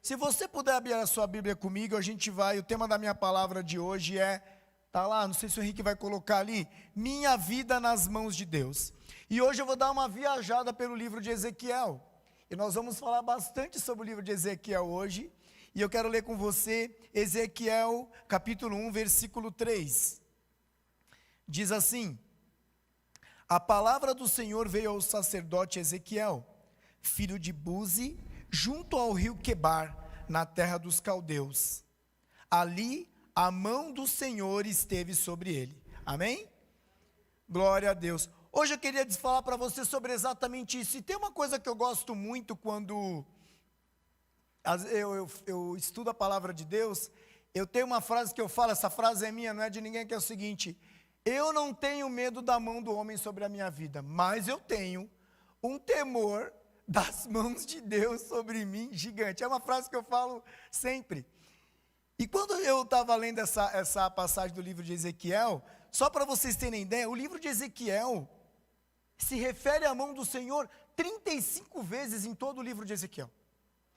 Se você puder abrir a sua Bíblia comigo, o tema da minha palavra de hoje tá lá, não sei se o Henrique vai colocar ali, minha vida nas mãos de Deus. E hoje eu vou dar uma viajada pelo livro de Ezequiel. E nós vamos falar bastante sobre o livro de Ezequiel hoje. E eu quero ler com você Ezequiel capítulo 1, versículo 3. Diz assim: a palavra do Senhor veio ao sacerdote Ezequiel, filho de Buzi, junto ao rio Quebar, na terra dos caldeus. Ali a mão do Senhor esteve sobre ele. Amém? Glória a Deus. Hoje eu queria falar para você sobre exatamente isso. E tem uma coisa que eu gosto muito quando eu estudo a palavra de Deus. Eu tenho uma frase que eu falo, essa frase é minha, não é de ninguém, que é o seguinte: eu não tenho medo da mão do homem sobre a minha vida, mas eu tenho um temor das mãos de Deus sobre mim gigante. É uma frase que eu falo sempre. E quando eu estava lendo essa passagem do livro de Ezequiel, só para vocês terem ideia, o livro de Ezequiel se refere à mão do Senhor 35 vezes em todo o livro de Ezequiel.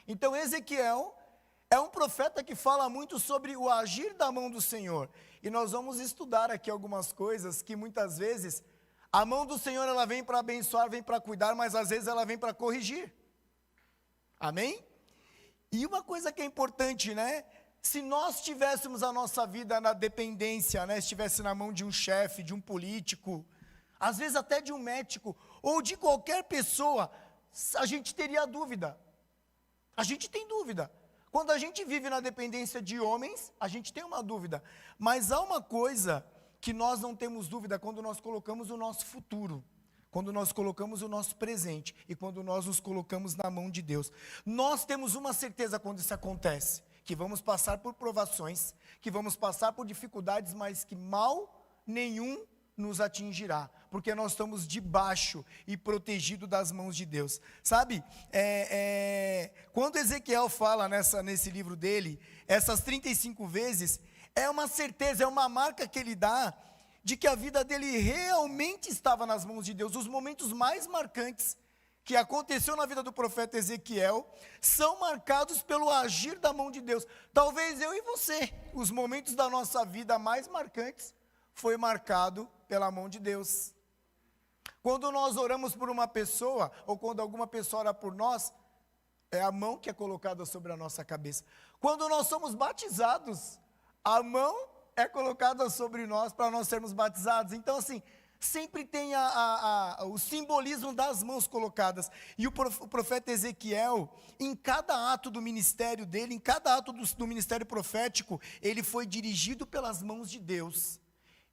Então Ezequiel é um profeta que fala muito sobre o agir da mão do Senhor. E nós vamos estudar aqui algumas coisas que muitas vezes a mão do Senhor, ela vem para abençoar, vem para cuidar, mas às vezes ela vem para corrigir. Amém? E uma coisa que é importante, né? Se nós tivéssemos a nossa vida na dependência, né? Estivesse na mão de um chefe, de um político, às vezes até de um médico, ou de qualquer pessoa, a gente teria dúvida. A gente tem dúvida. Quando a gente vive na dependência de homens, a gente tem uma dúvida. Mas há uma coisa que nós não temos dúvida quando nós colocamos o nosso futuro, quando nós colocamos o nosso presente e quando nós nos colocamos na mão de Deus. Nós temos uma certeza quando isso acontece, que vamos passar por provações, que vamos passar por dificuldades, mas que mal nenhum nos atingirá, porque nós estamos debaixo e protegido das mãos de Deus. Sabe, quando Ezequiel fala nesse livro dele, essas 35 vezes, é uma certeza, é uma marca que ele dá, de que a vida dele realmente estava nas mãos de Deus. Os momentos mais marcantes que aconteceu na vida do profeta Ezequiel, são marcados pelo agir da mão de Deus. Talvez eu e você, os momentos da nossa vida mais marcantes, foi marcado pela mão de Deus. Quando nós oramos por uma pessoa, ou quando alguma pessoa ora por nós, é a mão que é colocada sobre a nossa cabeça. Quando nós somos batizados, a mão é colocada sobre nós para nós sermos batizados. Então assim, sempre tem o simbolismo das mãos colocadas. E o profeta Ezequiel, em cada ato do ministério dele, em cada ato do ministério profético, ele foi dirigido pelas mãos de Deus.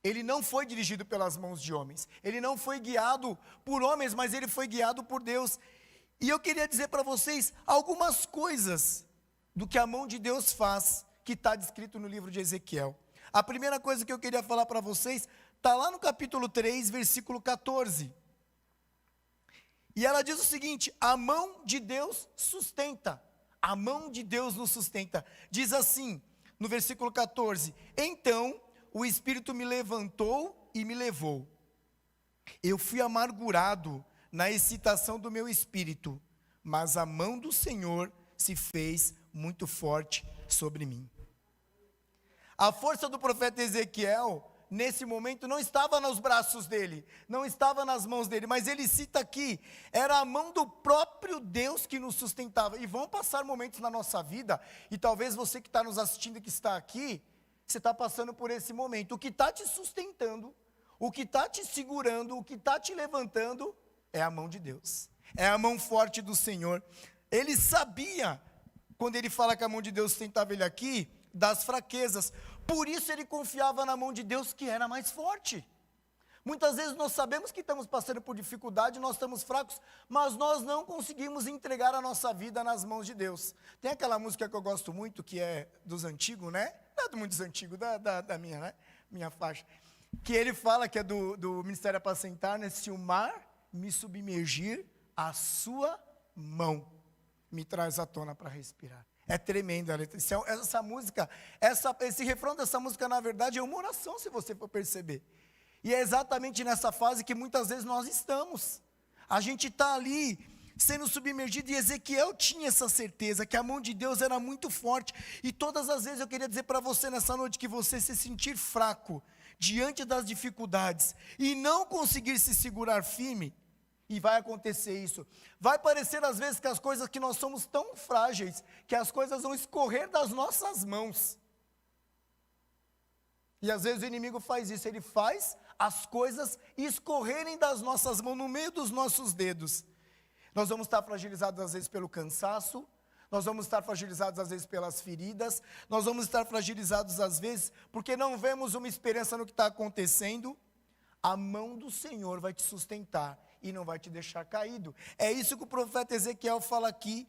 Ele não foi dirigido pelas mãos de homens. Ele não foi guiado por homens, mas ele foi guiado por Deus. E eu queria dizer para vocês algumas coisas do que a mão de Deus faz, que está descrito no livro de Ezequiel. A primeira coisa que eu queria falar para vocês, está lá no capítulo 3, versículo 14. E ela diz o seguinte: a mão de Deus sustenta. A mão de Deus nos sustenta. Diz assim, no versículo 14: então o Espírito me levantou e me levou. Eu fui amargurado na excitação do meu espírito, mas a mão do Senhor se fez muito forte sobre mim. A força do profeta Ezequiel, nesse momento, não estava nos braços dele, não estava nas mãos dele, mas ele cita aqui, era a mão do próprio Deus que nos sustentava. E vão passar momentos na nossa vida, e talvez você que está nos assistindo, que está aqui, você está passando por esse momento. O que está te sustentando, o que está te segurando, o que está te levantando, é a mão de Deus, é a mão forte do Senhor. Ele sabia, quando ele fala que a mão de Deus sustentava ele aqui, das fraquezas, por isso ele confiava na mão de Deus, que era mais forte. Muitas vezes nós sabemos que estamos passando por dificuldade, nós estamos fracos, mas nós não conseguimos entregar a nossa vida nas mãos de Deus. Tem aquela música que eu gosto muito, que é dos antigos, né? Não é muito dos antigos, da minha, né? Minha faixa. Que ele fala, que é do Ministério Apacentar, né? Se o mar me submergir, a sua mão me traz à tona para respirar. É tremendo a letra. Essa música, esse refrão dessa música, na verdade, é uma oração, se você for perceber. E é exatamente nessa fase que muitas vezes nós estamos. A gente está ali sendo submergido, e Ezequiel tinha essa certeza, que a mão de Deus era muito forte, e todas as vezes eu queria dizer para você nessa noite, que você se sentir fraco, diante das dificuldades, e não conseguir se segurar firme, e vai acontecer isso, vai parecer às vezes que as coisas, que nós somos tão frágeis, que as coisas vão escorrer das nossas mãos, e às vezes o inimigo faz isso, ele faz as coisas escorrerem das nossas mãos, no meio dos nossos dedos. Nós vamos estar fragilizados às vezes pelo cansaço, nós vamos estar fragilizados às vezes pelas feridas, nós vamos estar fragilizados às vezes porque não vemos uma esperança no que está acontecendo. A mão do Senhor vai te sustentar e não vai te deixar caído. É isso que o profeta Ezequiel fala aqui.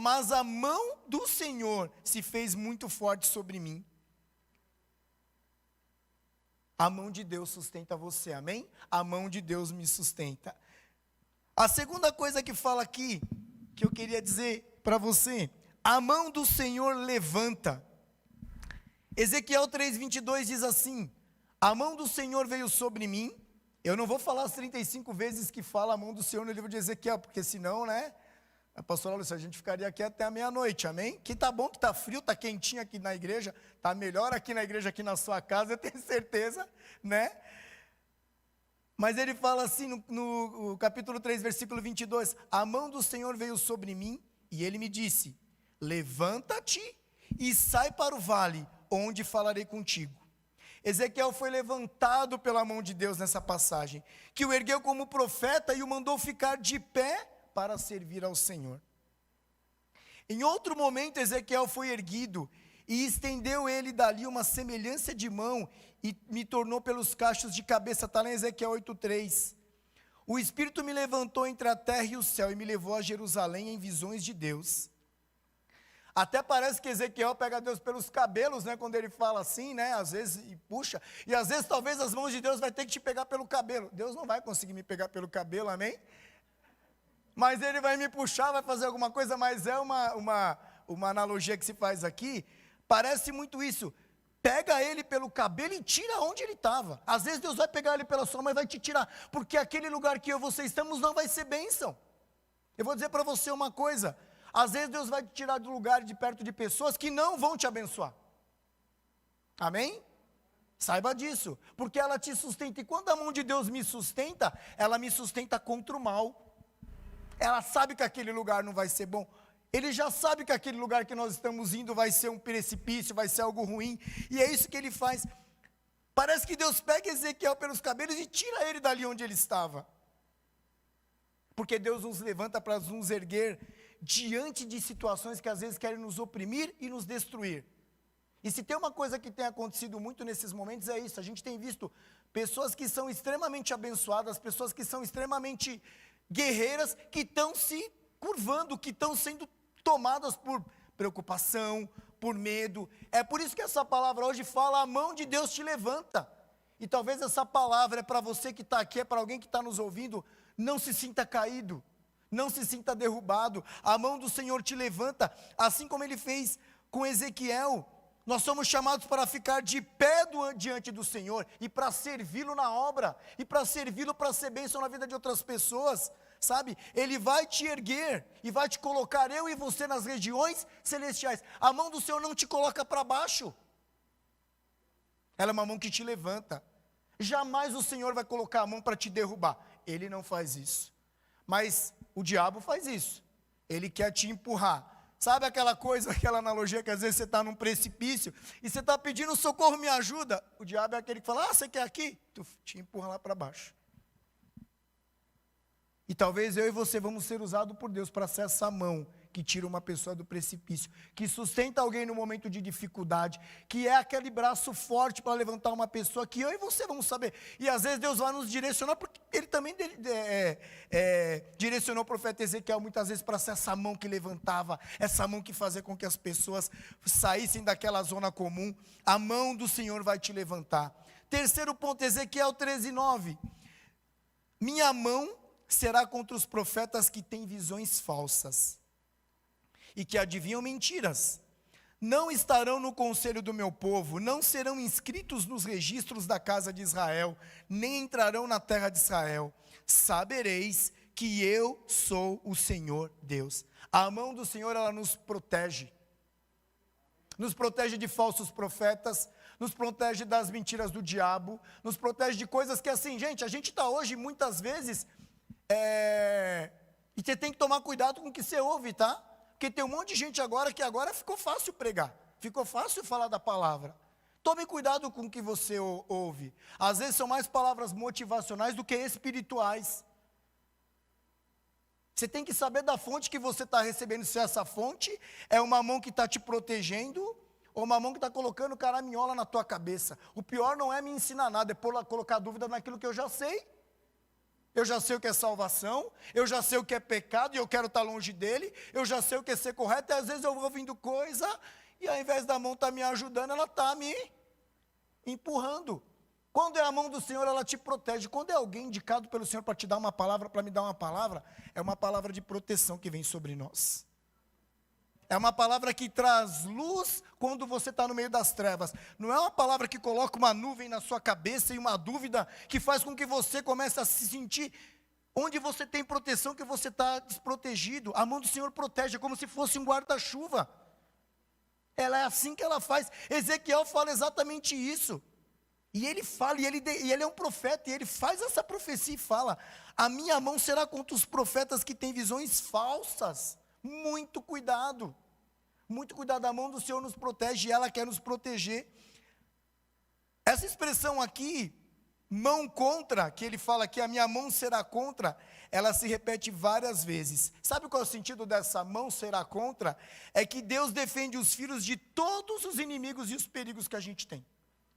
Mas a mão do Senhor se fez muito forte sobre mim. A mão de Deus sustenta você, amém? A mão de Deus me sustenta. A segunda coisa que fala aqui, que eu queria dizer para você, a mão do Senhor levanta. Ezequiel 3:22 diz assim, a mão do Senhor veio sobre mim. Eu não vou falar as 35 vezes que fala a mão do Senhor no livro de Ezequiel, porque senão, né, a pastora Lúcia, a gente ficaria aqui até a meia-noite, amém? Que tá bom, que tá frio, tá quentinho aqui na igreja, tá melhor aqui na igreja, aqui na sua casa, eu tenho certeza, né? Mas ele fala assim no capítulo 3, versículo 22, a mão do Senhor veio sobre mim e ele me disse, levanta-te e sai para o vale, onde falarei contigo. Ezequiel foi levantado pela mão de Deus nessa passagem, que o ergueu como profeta e o mandou ficar de pé para servir ao Senhor. Em outro momento, Ezequiel foi erguido e estendeu ele dali uma semelhança de mão e me tornou pelos cachos de cabeça, está lá em Ezequiel 8:3. O Espírito me levantou entre a terra e o céu e me levou a Jerusalém em visões de Deus. Até parece que Ezequiel pega Deus pelos cabelos, né, quando ele fala assim, né, às vezes, e puxa, e às vezes talvez as mãos de Deus vai ter que te pegar pelo cabelo. Deus não vai conseguir me pegar pelo cabelo, amém? Mas ele vai me puxar, vai fazer alguma coisa, mas é uma analogia que se faz aqui, parece muito isso, pega ele pelo cabelo e tira onde ele estava. Às vezes Deus vai pegar ele pela sua mão e vai te tirar, porque aquele lugar que eu e você estamos não vai ser bênção. Eu vou dizer para você uma coisa, às vezes Deus vai te tirar do lugar de perto de pessoas que não vão te abençoar. Amém? Saiba disso, porque ela te sustenta, e quando a mão de Deus me sustenta, ela me sustenta contra o mal. Ela sabe que aquele lugar não vai ser bom. Ele já sabe que aquele lugar que nós estamos indo vai ser um precipício, vai ser algo ruim. E é isso que ele faz. Parece que Deus pega Ezequiel pelos cabelos e tira ele dali onde ele estava. Porque Deus nos levanta para nos erguer diante de situações que às vezes querem nos oprimir e nos destruir. E se tem uma coisa que tem acontecido muito nesses momentos é isso. A gente tem visto pessoas que são extremamente abençoadas, pessoas que são extremamente guerreiras, que estão se curvando, que estão sendo tomadas por preocupação, por medo. É por isso que essa palavra hoje fala, a mão de Deus te levanta. E talvez essa palavra é para você que está aqui, é para alguém que está nos ouvindo, não se sinta caído, não se sinta derrubado. A mão do Senhor te levanta, assim como ele fez com Ezequiel. Nós somos chamados para ficar de pé diante do Senhor e para servi-lo na obra, e para servi-lo para ser bênção na vida de outras pessoas, sabe? Ele vai te erguer e vai te colocar, eu e você, nas regiões celestiais. A mão do Senhor não te coloca para baixo, ela é uma mão que te levanta. Jamais o Senhor vai colocar a mão para te derrubar, ele não faz isso. Mas o diabo faz isso, ele quer te empurrar. Sabe aquela coisa, aquela analogia que às vezes você está num precipício e você está pedindo socorro, me ajuda. O diabo é aquele que fala, você quer aqui? Tu te empurra lá para baixo. E talvez eu e você vamos ser usados por Deus para ser essa mão que tira uma pessoa do precipício, que sustenta alguém no momento de dificuldade, que é aquele braço forte para levantar uma pessoa, que eu e você vamos saber. E às vezes Deus vai nos direcionar, porque ele também direcionou o profeta Ezequiel muitas vezes para ser essa mão que levantava, essa mão que fazia com que as pessoas saíssem daquela zona comum. A mão do Senhor vai te levantar. Terceiro ponto, Ezequiel 13:9. Minha mão será contra os profetas que têm visões falsas e que adivinham mentiras. Não estarão no conselho do meu povo, não serão inscritos nos registros da casa de Israel, nem entrarão na terra de Israel. Sabereis que eu sou o Senhor Deus. A mão do Senhor, ela nos protege de falsos profetas, nos protege das mentiras do diabo, nos protege de coisas que assim, gente, a gente está hoje muitas vezes, e você tem que tomar cuidado com o que você ouve, tá? Porque tem um monte de gente agora que agora ficou fácil pregar, ficou fácil falar da palavra. Tome cuidado com o que você ouve. Às vezes são mais palavras motivacionais do que espirituais. Você tem que saber da fonte que você está recebendo, se essa fonte é uma mão que está te protegendo, ou uma mão que está colocando caraminhola na tua cabeça. O pior não é me ensinar nada, é colocar dúvida naquilo que eu já sei. Eu já sei o que é salvação, eu já sei o que é pecado e eu quero estar longe dele, eu já sei o que é ser correto, e às vezes eu vou ouvindo coisa, e ao invés da mão estar me ajudando, ela está me empurrando. Quando é a mão do Senhor, ela te protege. Quando é alguém indicado pelo Senhor para te dar uma palavra, para me dar uma palavra, é uma palavra de proteção que vem sobre nós. É uma palavra que traz luz quando você está no meio das trevas. Não é uma palavra que coloca uma nuvem na sua cabeça e uma dúvida que faz com que você comece a se sentir onde você tem proteção, que você está desprotegido. A mão do Senhor protege, é como se fosse um guarda-chuva. Ela é assim que ela faz. Ezequiel fala exatamente isso. E ele fala, e ele é um profeta, e ele faz essa profecia e fala: a minha mão será contra os profetas que têm visões falsas. Muito cuidado, a mão do Senhor nos protege, e ela quer nos proteger. Essa expressão aqui, mão contra, que ele fala que a minha mão será contra, ela se repete várias vezes. Sabe qual é o sentido dessa mão será contra? É que Deus defende os filhos de todos os inimigos e os perigos que a gente tem.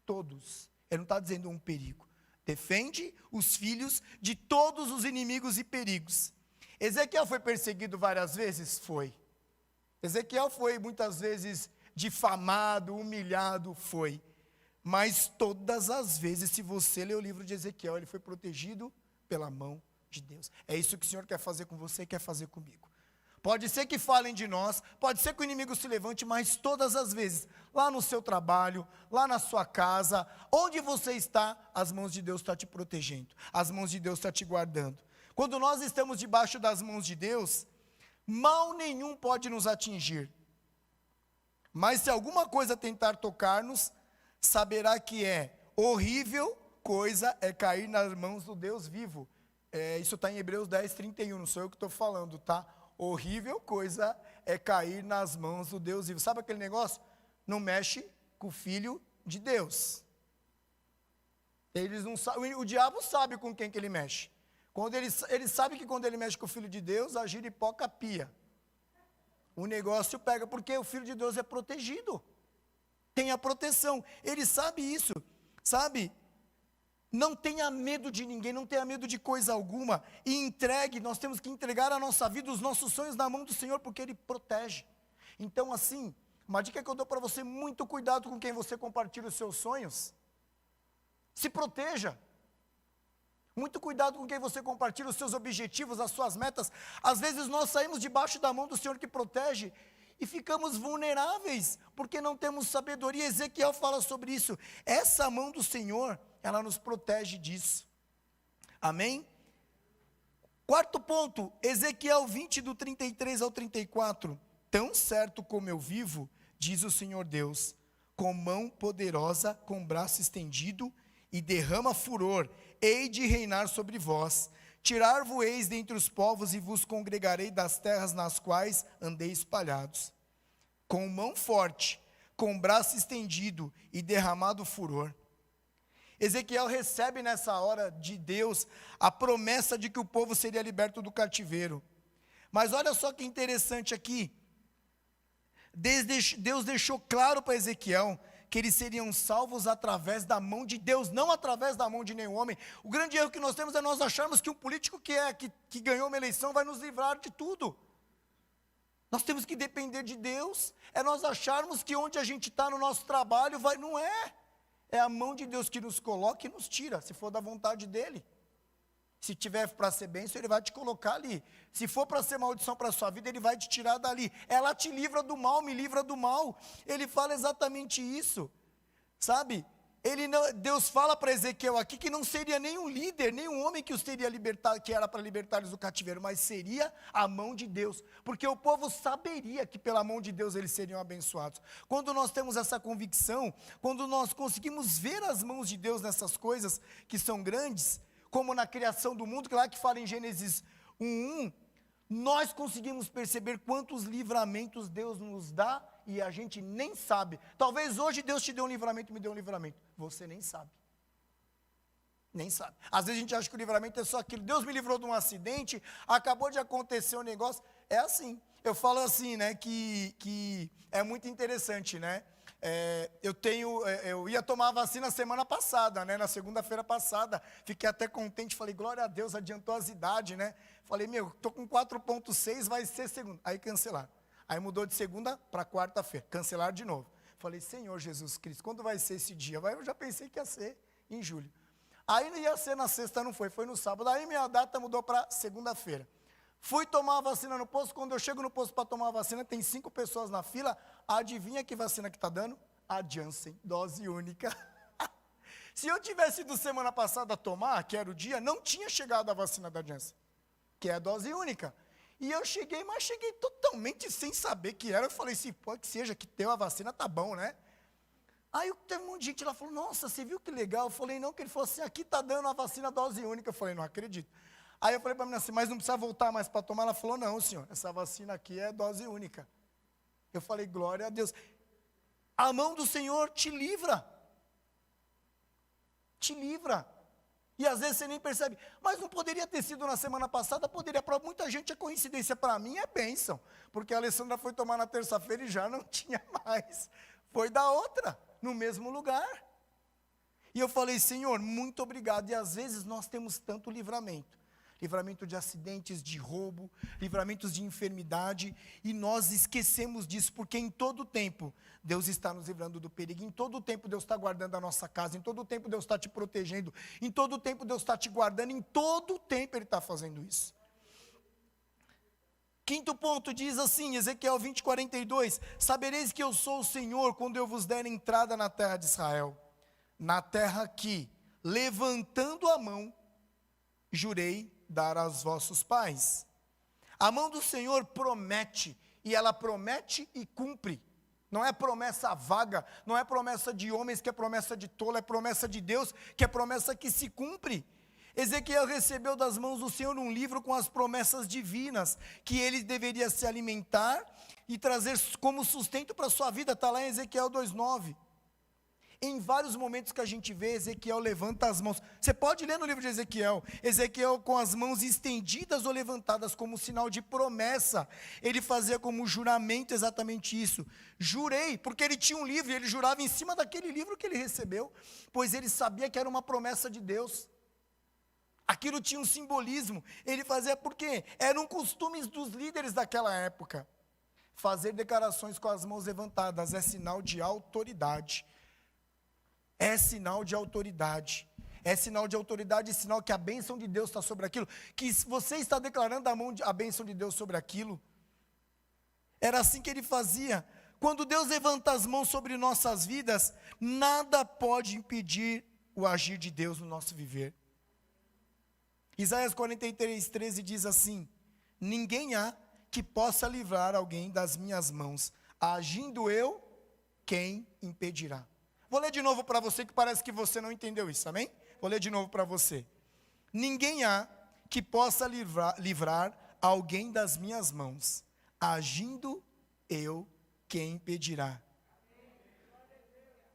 Todos. Ele não está dizendo um perigo. Defende os filhos de todos os inimigos e perigos. Ezequiel foi perseguido várias vezes? Foi. Ezequiel foi muitas vezes difamado, humilhado? Foi. Mas todas as vezes, se você ler o livro de Ezequiel, ele foi protegido pela mão de Deus. É isso que o Senhor quer fazer com você e quer fazer comigo. Pode ser que falem de nós, pode ser que o inimigo se levante, mas todas as vezes, lá no seu trabalho, lá na sua casa, onde você está, as mãos de Deus estão te protegendo, as mãos de Deus estão te guardando. Quando nós estamos debaixo das mãos de Deus, mal nenhum pode nos atingir. Mas se alguma coisa tentar tocar-nos, saberá que é horrível coisa é cair nas mãos do Deus vivo. Isso está em Hebreus 10, 31, não sou eu que estou falando, tá? Horrível coisa é cair nas mãos do Deus vivo. Sabe aquele negócio? Não mexe com o Filho de Deus. Eles não sabem, o diabo sabe com quem que ele mexe. Quando ele sabe que quando ele mexe com o Filho de Deus, a giripoca pia. O negócio pega, porque o Filho de Deus é protegido. Tem a proteção. Ele sabe isso, sabe? Não tenha medo de ninguém, não tenha medo de coisa alguma. E entregue, nós temos que entregar a nossa vida, os nossos sonhos na mão do Senhor, porque Ele protege. Então assim, uma dica que eu dou para você: muito cuidado com quem você compartilha os seus sonhos. Se proteja. Muito cuidado com quem você compartilha os seus objetivos, as suas metas. Às vezes nós saímos debaixo da mão do Senhor que protege e ficamos vulneráveis, porque não temos sabedoria. Ezequiel fala sobre isso. Essa mão do Senhor, ela nos protege disso. Amém? Quarto ponto, Ezequiel 20, do 33 ao 34. Tão certo como eu vivo, diz o Senhor Deus, com mão poderosa, com braço estendido, e derrama furor, hei de reinar sobre vós. Tirar-vos-eis dentre os povos, e vos congregarei das terras nas quais andei espalhados. Com mão forte, com braço estendido, e derramado furor. Ezequiel recebe nessa hora de Deus a promessa de que o povo seria liberto do cativeiro. Mas olha só que interessante aqui. Deus deixou claro para Ezequiel que eles seriam salvos através da mão de Deus, não através da mão de nenhum homem. O grande erro que nós temos é nós acharmos que um político que ganhou uma eleição vai nos livrar de tudo. Nós temos que depender de Deus. É nós acharmos que onde a gente está no nosso trabalho, não é. É a mão de Deus que nos coloca e nos tira, se for da vontade dEle. Se tiver para ser bênção, Ele vai te colocar ali. Se for para ser maldição para a sua vida, Ele vai te tirar dali. Ela te livra do mal, me livra do mal. Ele fala exatamente isso, sabe? Deus fala para Ezequiel aqui que não seria nenhum líder, nenhum homem que os teria libertado, que era para libertar eles do cativeiro, mas seria a mão de Deus, porque o povo saberia que pela mão de Deus eles seriam abençoados. Quando nós temos essa convicção, quando nós conseguimos ver as mãos de Deus nessas coisas que são grandes, como na criação do mundo, que lá que fala em Gênesis 1:1, nós conseguimos perceber quantos livramentos Deus nos dá e a gente nem sabe. Talvez hoje Deus te dê um livramento, me dê um livramento. Você nem sabe. Nem sabe. Às vezes a gente acha que o livramento é só aquilo. Deus me livrou de um acidente, acabou de acontecer um negócio. É assim. Eu falo assim, né, que é muito interessante, né? Eu ia tomar a vacina semana passada, né, na segunda-feira passada, fiquei até contente, falei, glória a Deus, adiantou as idades, né, falei, tô com 4,6, vai ser segunda, aí cancelaram, aí mudou de segunda para quarta-feira, cancelaram de novo, falei, Senhor Jesus Cristo, quando vai ser esse dia? Eu já pensei que ia ser em julho, aí ia ser na sexta, não foi no sábado, aí minha data mudou para segunda-feira. Fui tomar a vacina no posto, quando eu chego no posto para tomar a vacina, tem 5 pessoas na fila, adivinha que vacina que está dando? A Janssen, dose única. Se eu tivesse ido semana passada tomar, que era o dia, não tinha chegado a vacina da Janssen, que é a dose única. E eu cheguei, mas cheguei totalmente sem saber que era, eu falei, se pode que seja, que tem a vacina, tá bom, né? Aí teve um monte de gente lá, falou, nossa, você viu que legal? Eu falei, não, que ele falou assim, aqui está dando a vacina dose única. Eu falei, não acredito. Aí eu falei para a menina assim, mas não precisa voltar mais para tomar? Ela falou, não, senhor, essa vacina aqui é dose única. Eu falei, glória a Deus. A mão do Senhor te livra. Te livra. E às vezes você nem percebe. Mas não poderia ter sido na semana passada? Poderia, para muita gente é coincidência. Para mim é bênção. Porque a Alessandra foi tomar na terça-feira e já não tinha mais. Foi da outra, no mesmo lugar. E eu falei, Senhor, muito obrigado. E às vezes nós temos tanto livramento. Livramento de acidentes, de roubo, livramentos de enfermidade, e nós esquecemos disso, porque em todo tempo Deus está nos livrando do perigo, em todo tempo Deus está guardando a nossa casa, em todo tempo Deus está te protegendo, em todo tempo Deus está te guardando, em todo tempo Ele está fazendo isso. Quinto ponto diz assim, Ezequiel 20:42, sabereis que eu sou o Senhor quando eu vos der entrada na terra de Israel, na terra que, levantando a mão, jurei dar aos vossos pais. A mão do Senhor promete, e ela promete e cumpre. Não é promessa vaga, não é promessa de homens que é promessa de tolo, é promessa de Deus que é promessa que se cumpre. Ezequiel recebeu das mãos do Senhor um livro com as promessas divinas, que ele deveria se alimentar e trazer como sustento para a sua vida, está lá em Ezequiel 2:9. Em vários momentos que a gente vê, Ezequiel levanta as mãos. Você pode ler no livro de Ezequiel. Ezequiel com as mãos estendidas ou levantadas como sinal de promessa. Ele fazia como juramento exatamente isso. Jurei, porque ele tinha um livro e ele jurava em cima daquele livro que ele recebeu, pois ele sabia que era uma promessa de Deus. Aquilo tinha um simbolismo. Ele fazia porque eram costumes dos líderes daquela época. Fazer declarações com as mãos levantadas é sinal de autoridade. É sinal de autoridade. É sinal de autoridade e sinal que a bênção de Deus está sobre aquilo. Que você está declarando a bênção de Deus sobre aquilo. Era assim que ele fazia. Quando Deus levanta as mãos sobre nossas vidas, nada pode impedir o agir de Deus no nosso viver. Isaías 43:13 diz assim, ninguém há que possa livrar alguém das minhas mãos. Agindo eu, quem impedirá? Vou ler de novo para você, que parece que você não entendeu isso, amém? Vou ler de novo para você. Ninguém há que possa livrar alguém das minhas mãos. Agindo eu, quem impedirá?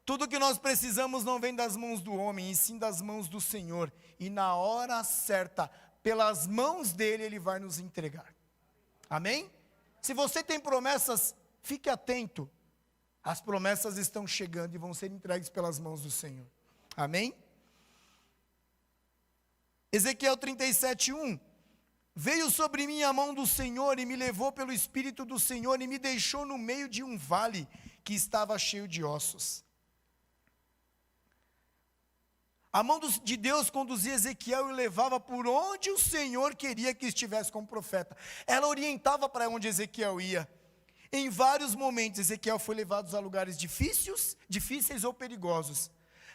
Tudo que nós precisamos não vem das mãos do homem, e sim das mãos do Senhor. E na hora certa, pelas mãos dele, ele vai nos entregar. Amém? Se você tem promessas, fique atento. As promessas estão chegando e vão ser entregues pelas mãos do Senhor. Amém? Ezequiel 37:1. Veio sobre mim a mão do Senhor e me levou pelo Espírito do Senhor e me deixou no meio de um vale que estava cheio de ossos. A mão de Deus conduzia Ezequiel e levava por onde o Senhor queria que estivesse como profeta. Ela orientava para onde Ezequiel ia. Em vários momentos, Ezequiel foi levado a lugares difíceis ou perigosos.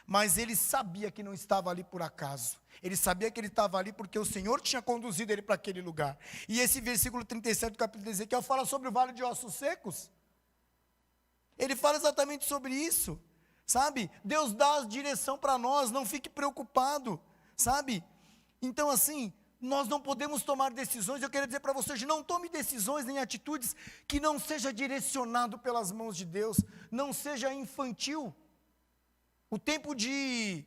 mas ele sabia que não estava ali por acaso. Ele sabia que ele estava ali porque o Senhor tinha conduzido ele para aquele lugar. E esse versículo 37 do capítulo de Ezequiel fala sobre o vale de ossos secos. Ele fala exatamente sobre isso, sabe? Deus dá a direção para nós, não fique preocupado, sabe? Então assim, nós não podemos tomar decisões. Eu quero dizer para vocês, não tome decisões nem atitudes que não seja direcionado pelas mãos de Deus, não seja infantil. O tempo de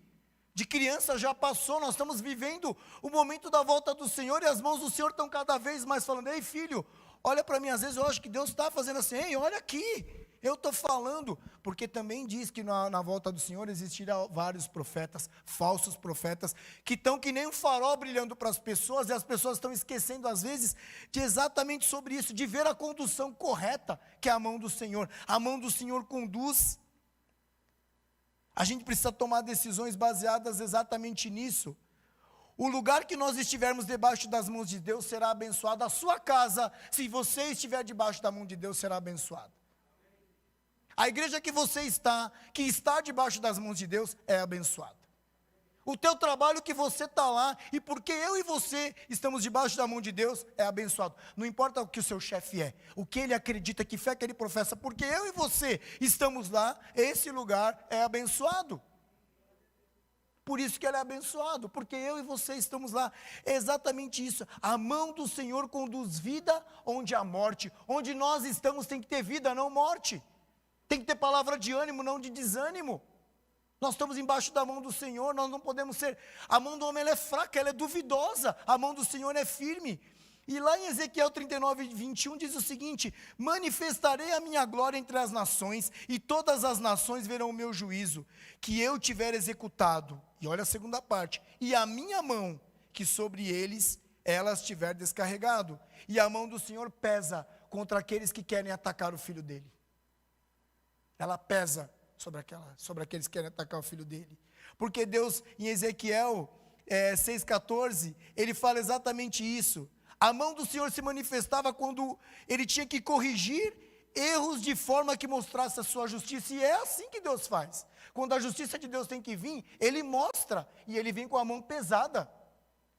criança já passou, nós estamos vivendo o momento da volta do Senhor, e as mãos do Senhor estão cada vez mais falando: ei filho, olha para mim. Às vezes eu acho que Deus está fazendo assim: ei, olha aqui, eu estou falando, porque também diz que na volta do Senhor existirão vários profetas, falsos profetas, que estão que nem um farol brilhando para as pessoas, e as pessoas estão esquecendo às vezes de exatamente sobre isso, de ver a condução correta, que é a mão do Senhor. A mão do Senhor conduz. A gente precisa tomar decisões baseadas exatamente nisso. O lugar que nós estivermos debaixo das mãos de Deus será abençoado. A sua casa, se você estiver debaixo da mão de Deus, será abençoada. A igreja que você está, que está debaixo das mãos de Deus, é abençoada. O teu trabalho que você está lá, e porque eu e você estamos debaixo da mão de Deus, é abençoado. Não importa o que o seu chefe é, o que ele acredita, que fé que ele professa, porque eu e você estamos lá, esse lugar é abençoado. Por isso que ele é abençoado, porque eu e você estamos lá. É exatamente isso. A mão do Senhor conduz vida onde há morte. Onde nós estamos tem que ter vida, não morte. Tem que ter palavra de ânimo, não de desânimo. Nós estamos embaixo da mão do Senhor, nós não podemos ser. A mão do homem ela é fraca, ela é duvidosa. A mão do Senhor é firme. E lá em Ezequiel 39, 21 diz o seguinte: manifestarei a minha glória entre as nações, e todas as nações verão o meu juízo, que eu tiver executado. E olha a segunda parte: e a minha mão, que sobre eles elas tiver descarregado. E a mão do Senhor pesa contra aqueles que querem atacar o filho dele. Ela pesa sobre aqueles que querem atacar o filho dele. Porque Deus, em Ezequiel 6,14, ele fala exatamente isso. A mão do Senhor se manifestava quando ele tinha que corrigir erros de forma que mostrasse a sua justiça. E é assim que Deus faz. Quando a justiça de Deus tem que vir, ele mostra, e ele vem com a mão pesada.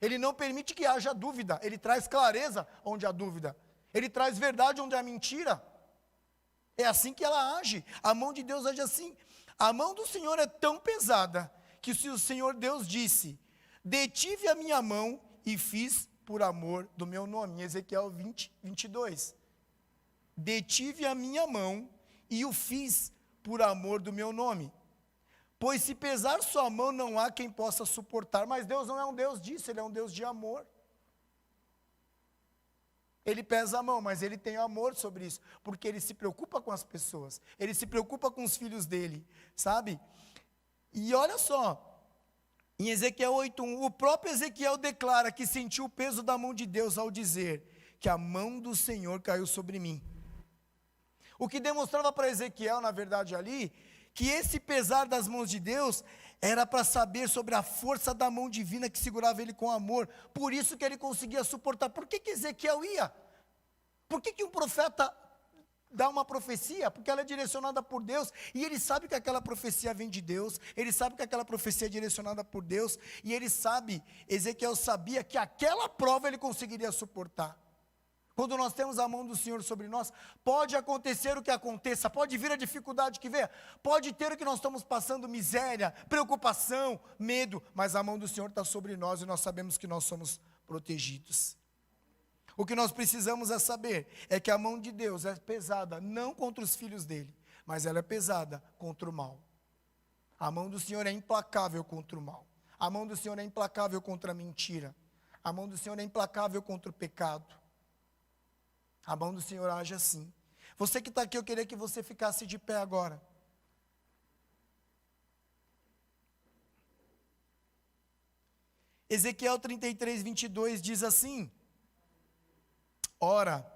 Ele não permite que haja dúvida, ele traz clareza onde há dúvida. Ele traz verdade onde há mentira. É assim que ela age. A mão de Deus age assim. A mão do Senhor é tão pesada que se o Senhor Deus disse: detive a minha mão e fiz por amor do meu nome. Em Ezequiel 20, 22. Detive a minha mão e o fiz por amor do meu nome. Pois se pesar sua mão, não há quem possa suportar. Mas Deus não é um Deus disso, Ele é um Deus de amor. Ele pesa a mão, mas ele tem amor sobre isso, porque ele se preocupa com as pessoas, ele se preocupa com os filhos dele, sabe? E olha só, em Ezequiel 8:1, o próprio Ezequiel declara que sentiu o peso da mão de Deus ao dizer que a mão do Senhor caiu sobre mim. O que demonstrava para Ezequiel, na verdade ali, que esse pesar das mãos de Deus era para saber sobre a força da mão divina que segurava ele com amor. Por isso que ele conseguia suportar. Por que Ezequiel ia? Por que um profeta dá uma profecia? Porque ela é direcionada por Deus, e ele sabe que aquela profecia vem de Deus, ele sabe que aquela profecia é direcionada por Deus, e ele sabe, Ezequiel sabia que aquela prova ele conseguiria suportar. Quando nós temos a mão do Senhor sobre nós, pode acontecer o que aconteça, pode vir a dificuldade que venha, pode ter o que nós estamos passando, miséria, preocupação, medo, mas a mão do Senhor está sobre nós e nós sabemos que nós somos protegidos. O que nós precisamos é saber, é que a mão de Deus é pesada, não contra os filhos dele, mas ela é pesada contra o mal. A mão do Senhor é implacável contra o mal. A mão do Senhor é implacável contra a mentira. A mão do Senhor é implacável contra o pecado. A mão do Senhor age assim. Você que está aqui, eu queria que você ficasse de pé agora. Ezequiel 33, 22 diz assim: ora,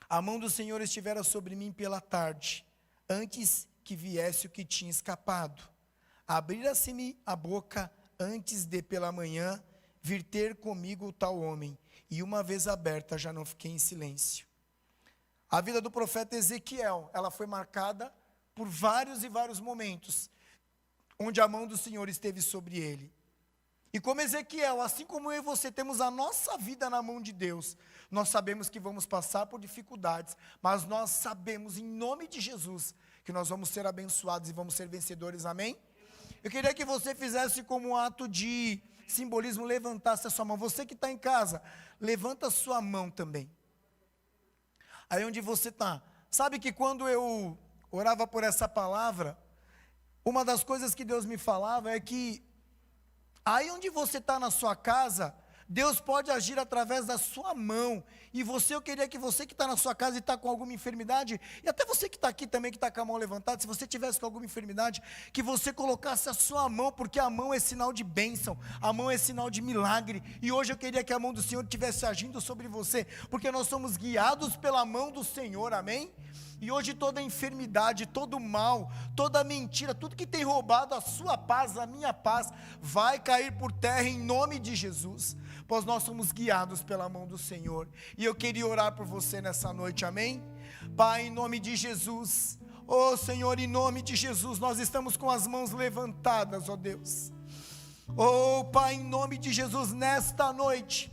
a mão do Senhor estivera sobre mim pela tarde, antes que viesse o que tinha escapado. Abrira-se-me a boca antes de pela manhã vir ter comigo o tal homem. E uma vez aberta, já não fiquei em silêncio. A vida do profeta Ezequiel, ela foi marcada por vários e vários momentos. onde a mão do Senhor esteve sobre ele. E como Ezequiel, assim como eu e você temos a nossa vida na mão de Deus, nós sabemos que vamos passar por dificuldades, mas nós sabemos, em nome de Jesus, que nós vamos ser abençoados e vamos ser vencedores, amém? Eu queria que você fizesse como um ato de simbolismo, levantasse a sua mão. Você que está em casa, levanta a sua mão também. Aí onde você está. Sabe que quando eu orava por essa palavra, uma das coisas que Deus me falava é que aí onde você está na sua casa, Deus pode agir através da sua mão. E você, eu queria que você que está na sua casa e está com alguma enfermidade, e até você que está aqui também, que está com a mão levantada, se você tivesse com alguma enfermidade, que você colocasse a sua mão, porque a mão é sinal de bênção, a mão é sinal de milagre. E hoje eu queria que a mão do Senhor estivesse agindo sobre você, porque nós somos guiados pela mão do Senhor, amém? E hoje toda enfermidade, todo mal, toda mentira, tudo que tem roubado a sua paz, a minha paz, vai cair por terra em nome de Jesus, pois nós somos guiados pela mão do Senhor. E eu queria orar por você nessa noite, amém? Pai, em nome de Jesus, ó Senhor, em nome de Jesus, nós estamos com as mãos levantadas, ó Deus. Ó Pai, em nome de Jesus, nesta noite,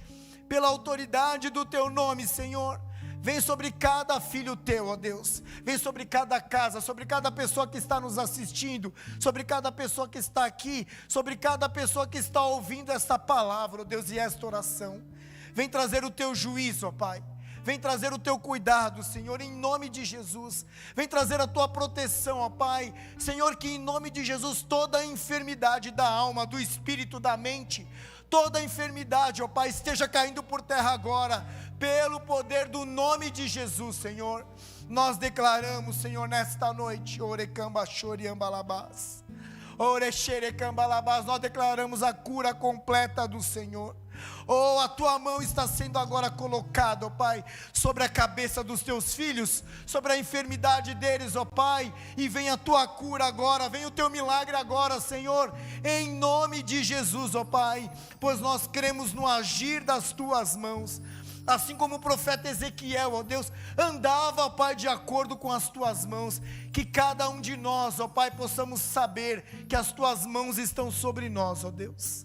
pela autoridade do Teu nome, Senhor, vem sobre cada filho teu, ó Deus. Vem sobre cada casa, sobre cada pessoa que está nos assistindo, sobre cada pessoa que está aqui, sobre cada pessoa que está ouvindo esta palavra, ó Deus, e esta oração. Vem trazer o teu juízo, ó Pai. Vem trazer o teu cuidado, Senhor, em nome de Jesus. Vem trazer a tua proteção, ó Pai. Senhor, que em nome de Jesus toda a enfermidade da alma, do espírito, da mente, toda a enfermidade, ó Pai, esteja caindo por terra agora, pelo poder do nome de Jesus, Senhor. Nós declaramos, Senhor, nesta noite, Orecamba Choriambalabás, Orexerecambalabás, nós declaramos a cura completa do Senhor. Oh, a tua mão está sendo agora colocada, ó Pai, sobre a cabeça dos teus filhos, sobre a enfermidade deles, ó Pai, e vem a tua cura agora, vem o teu milagre agora, Senhor, em nome de Jesus, ó Pai, pois nós cremos no agir das tuas mãos. Assim como o profeta Ezequiel, ó Deus, andava, ó Pai, de acordo com as tuas mãos, que cada um de nós, ó Pai, possamos saber que as tuas mãos estão sobre nós, ó Deus.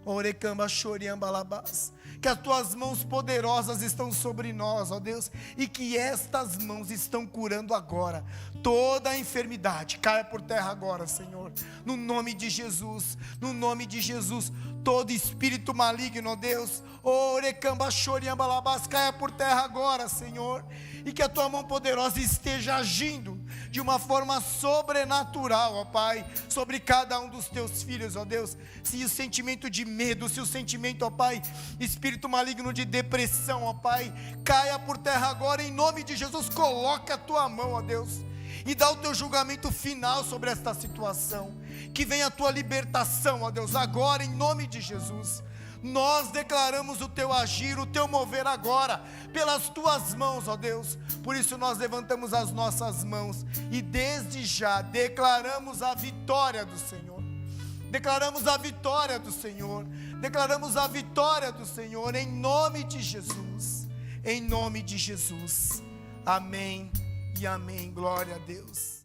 Orecamba Choriambalabás, que as tuas mãos poderosas estão sobre nós, ó Deus, e que estas mãos estão curando agora toda a enfermidade. Caia por terra agora, Senhor, no nome de Jesus, no nome de Jesus. Todo espírito maligno, ó Deus, Orecamba Choriambalabás, caia por terra agora, Senhor, e que a tua mão poderosa esteja agindo de uma forma sobrenatural, ó Pai, sobre cada um dos teus filhos, ó Deus. Se o sentimento de medo, se o sentimento, ó Pai, espírito maligno de depressão, ó Pai, caia por terra agora, em nome de Jesus. Coloca a tua mão, ó Deus, e dá o teu julgamento final sobre esta situação. Que venha a tua libertação, ó Deus, agora, em nome de Jesus. Nós declaramos o teu agir, o teu mover agora, pelas tuas mãos, ó Deus. Por isso nós levantamos as nossas mãos e desde já declaramos a vitória do Senhor. Declaramos a vitória do Senhor. Declaramos a vitória do Senhor em nome de Jesus. Em nome de Jesus. Amém e amém. Glória a Deus.